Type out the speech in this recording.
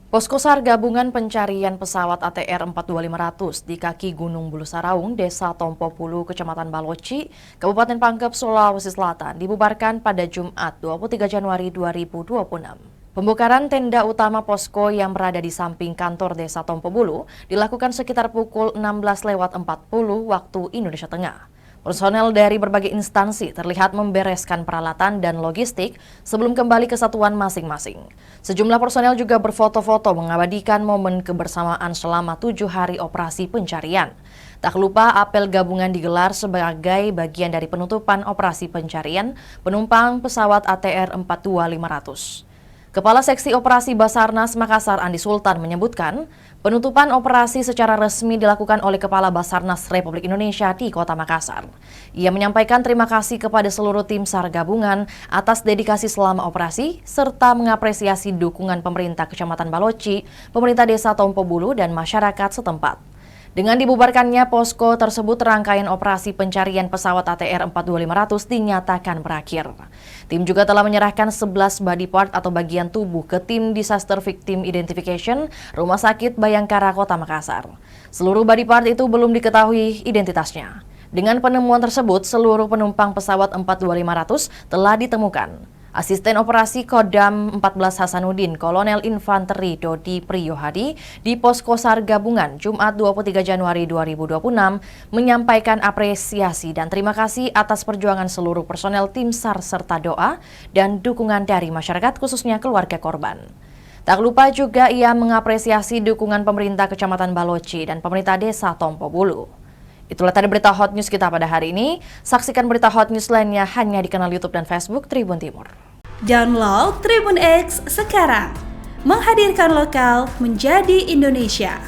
Posko SAR Gabungan Pencarian Pesawat ATR 42500 di kaki Gunung Bulu Saraung, Desa Tompopulu, Kecamatan Baloci, Kabupaten Pangkep, Sulawesi Selatan, dibubarkan pada Jumat 23 Januari 2026. Pembongkaran tenda utama posko yang berada di samping kantor Desa Tompopulu dilakukan sekitar pukul 16.40 waktu Indonesia Tengah. Personel dari berbagai instansi terlihat membereskan peralatan dan logistik sebelum kembali ke satuan masing-masing. Sejumlah personel juga berfoto-foto mengabadikan momen kebersamaan selama 7 hari operasi pencarian. Tak lupa apel gabungan digelar sebagai bagian dari penutupan operasi pencarian penumpang pesawat ATR 42500. Kepala Seksi Operasi Basarnas Makassar Andi Sultan menyebutkan, penutupan operasi secara resmi dilakukan oleh Kepala Basarnas Republik Indonesia di Kota Makassar. Ia menyampaikan terima kasih kepada seluruh tim SAR gabungan atas dedikasi selama operasi, serta mengapresiasi dukungan pemerintah Kecamatan Baloci, pemerintah Desa Tompopulu, dan masyarakat setempat. Dengan dibubarkannya posko tersebut, rangkaian operasi pencarian pesawat ATR 42500 dinyatakan berakhir. Tim juga telah menyerahkan 11 body part atau bagian tubuh ke tim Disaster Victim Identification Rumah Sakit Bayangkara Kota Makassar. Seluruh body part itu belum diketahui identitasnya. Dengan penemuan tersebut, seluruh penumpang pesawat 42500 telah ditemukan. Asisten Operasi Kodam 14 Hasanuddin, Kolonel Infanteri Dodi Priyohadi di Posko SAR Gabungan Jumat 23 Januari 2026 menyampaikan apresiasi dan terima kasih atas perjuangan seluruh personel tim SAR serta doa dan dukungan dari masyarakat khususnya keluarga korban. Tak lupa juga ia mengapresiasi dukungan pemerintah Kecamatan Baloci dan pemerintah Desa Tompopulu. Itulah tadi berita hot news kita pada hari ini. Saksikan berita hot news lainnya hanya di kanal YouTube dan Facebook Tribun Timur. Download Tribun X sekarang. Menghadirkan lokal menjadi Indonesia.